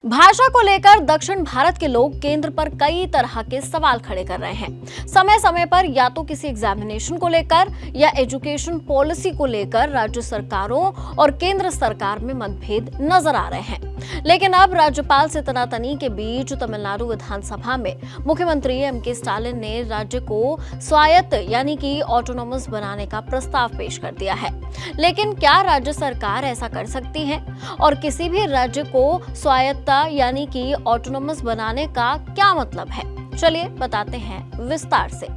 भाषा को लेकर दक्षिण भारत के लोग केंद्र पर कई तरह के सवाल खड़े कर रहे हैं। समय समय पर या तो किसी एग्जामिनेशन को लेकर या एजुकेशन पॉलिसी को लेकर राज्य सरकारों और केंद्र सरकार में मतभेद नजर आ रहे हैं। लेकिन अब राज्यपाल से तनातनी के बीच तमिलनाडु विधानसभा में मुख्यमंत्री एम.के. स्टालिन ने राज्य को स्वायत्त यानी कि ऑटोनोमस बनाने का प्रस्ताव पेश कर दिया है। लेकिन क्या राज्य सरकार ऐसा कर सकती है और किसी भी राज्य को स्वायत्तता यानी कि ऑटोनोमस बनाने का क्या मतलब है? चलिए बताते हैं विस्तार से।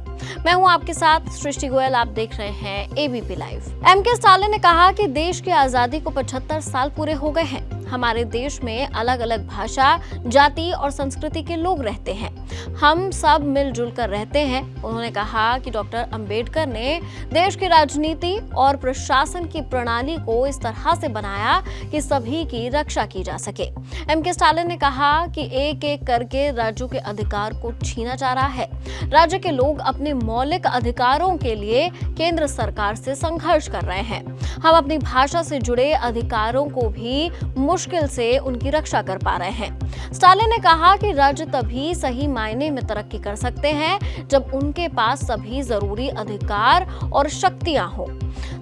मैं हूं आपके साथ सृष्टि गोयल, आप देख रहे हैं एबीपी लाइव। एम.के. स्टालिन ने कहा कि देश की आजादी को 75 साल पूरे हो गए हैं। हमारे देश में अलग अलग भाषा, जाति और संस्कृति के लोग रहते हैं। हम सब मिलजुल कर रहते हैं। उन्होंने कहा कि डॉक्टर अंबेडकर ने देश की राजनीति और प्रशासन की प्रणाली को इस तरह से बनाया कि सभी की रक्षा की जा सके। एम.के. स्टालिन ने कहा कि एक एक करके राज्यों के अधिकार को छीना जा रहा है। राज्य के लोग अपने मौलिक अधिकारों के लिए केंद्र सरकार से संघर्ष कर रहे हैं। हम अपनी भाषा से जुड़े अधिकारों को भी मुश्किल से उनकी रक्षा कर पा रहे हैं। स्टालिन ने कहा कि राज्य तभी सही मायने में तरक्की कर सकते हैं जब उनके पास सभी जरूरी अधिकार और शक्तियां हो।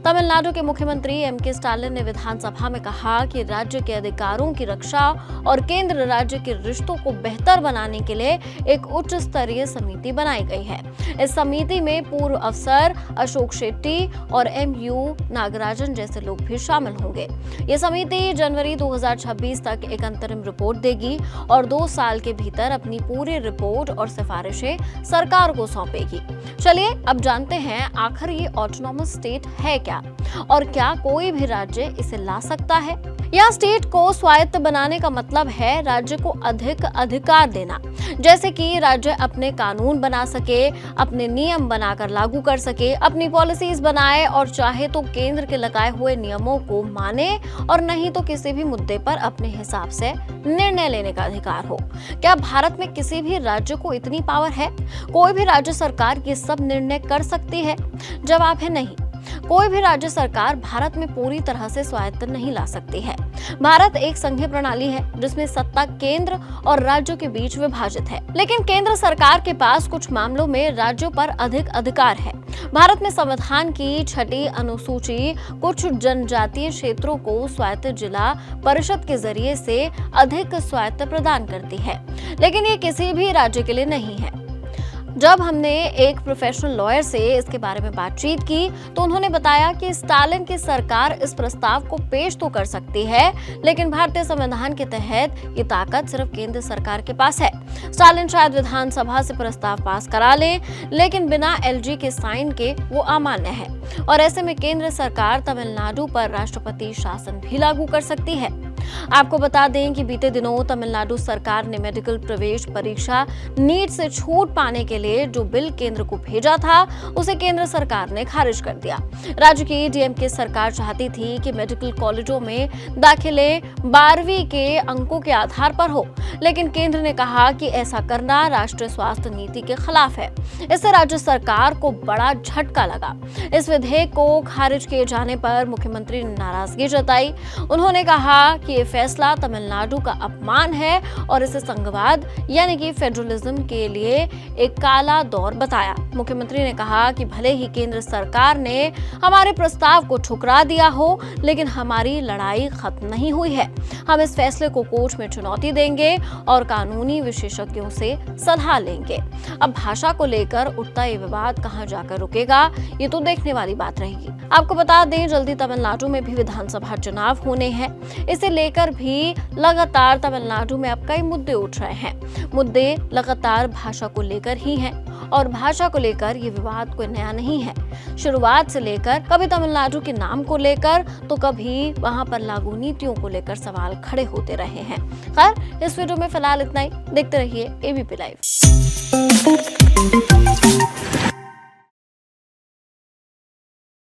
तमिलनाडु के मुख्यमंत्री एम.के. स्टालिन ने विधानसभा में कहा कि राज्य के अधिकारों की रक्षा और केंद्र राज्य के रिश्तों को बेहतर बनाने के लिए एक उच्च स्तरीय समिति बनाई गई है। इस समिति में पूर्व अफसर अशोक शेट्टी और एम.यू. नागराजन जैसे लोग भी शामिल होंगे। ये समिति जनवरी 2026 तक एक अंतरिम रिपोर्ट देगी और 2 साल के भीतर अपनी पूरी रिपोर्ट और सिफारिशें सरकार को सौंपेगी। चलिए अब जानते हैं आखिर ये ऑटोनॉमस स्टेट है क्या और क्या कोई भी राज्य इसे ला सकता है। यहाँ स्टेट को स्वायत्त बनाने का मतलब है राज्य को अधिक अधिकार देना, जैसे कि राज्य अपने कानून बना सके, अपने नियम बनाकर लागू कर सके, अपनी पॉलिसीज बनाए और चाहे तो केंद्र के लगाए हुए नियमों को माने और नहीं तो किसी भी मुद्दे पर अपने हिसाब से निर्णय लेने का अधिकार हो। क्या भारत में किसी भी राज्य को इतनी पावर है? कोई भी राज्य सरकार ये सब निर्णय कर सकती है? जवाब है नहीं। कोई भी राज्य सरकार भारत में पूरी तरह से स्वायत्त नहीं ला सकती है। भारत एक संघीय प्रणाली है जिसमें सत्ता केंद्र और राज्यों के बीच विभाजित है, लेकिन केंद्र सरकार के पास कुछ मामलों में राज्यों पर अधिक अधिकार है। भारत में संविधान की 6ठी अनुसूची कुछ जनजातीय क्षेत्रों को स्वायत्त जिला परिषद के जरिए से अधिक स्वायत्त प्रदान करती है, लेकिन ये किसी भी राज्य के लिए नहीं है। जब हमने एक प्रोफेशनल लॉयर से इसके बारे में बातचीत की तो उन्होंने बताया कि स्टालिन की सरकार इस प्रस्ताव को पेश तो कर सकती है, लेकिन भारतीय संविधान के तहत ये ताकत सिर्फ केंद्र सरकार के पास है। स्टालिन शायद विधानसभा से प्रस्ताव पास करा ले, लेकिन बिना एलजी के साइन के वो अमान्य है और ऐसे में केंद्र सरकार तमिलनाडु पर राष्ट्रपति शासन भी लागू कर सकती है। आपको बता दें कि बीते दिनों तमिलनाडु सरकार ने मेडिकल प्रवेश परीक्षा नीट से छूट पाने के लिए जो बिल केंद्र को भेजा था, उसे केंद्र सरकार ने खारिज कर दिया। राज्य की डीएमके सरकार चाहती थी कि मेडिकल कॉलेजों में दाखिले 12वीं के अंकों के आधार पर हो, लेकिन केंद्र ने कहा कि ऐसा करना राष्ट्रीय स्वास्थ्य नीति के खिलाफ है। इससे राज्य सरकार को बड़ा झटका लगा। इस विधेयक को खारिज किए जाने पर मुख्यमंत्री ने नाराजगी जताई। उन्होंने कहा कि ये फैसला तमिलनाडु का अपमान है और इसे संघवाद यानी कि फेडरलिज्म के लिए एक काला दौर बताया। मुख्यमंत्री ने कहा कि भले ही केंद्र सरकार ने हमारे प्रस्ताव को ठुकरा दिया हो, लेकिन हमारी लड़ाई खत्म नहीं हुई है। हम इस फैसले को कोर्ट में चुनौती देंगे और कानूनी विशेषज्ञों से सलाह लेंगे। अब भाषा को लेकर उठता ये विवाद कहां जाकर रुकेगा, ये तो देखने वाली बात रहेगी। आपको बता दें जल्दी तमिलनाडु में भी विधानसभा चुनाव होने हैं। इसे लेकर भी लगातार तमिलनाडु में अब कई मुद्दे उठ रहे हैं। मुद्दे लगातार भाषा को लेकर ही हैं और भाषा को लेकर ये विवाद कोई नया नहीं है। शुरुआत से लेकर कभी तमिलनाडु के नाम को लेकर तो कभी वहां पर लागू नीतियों को लेकर सवाल खड़े होते रहे हैं। खैर इस वीडियो में फिलहाल इतना ही। देखते रहिए एबीपी लाइव।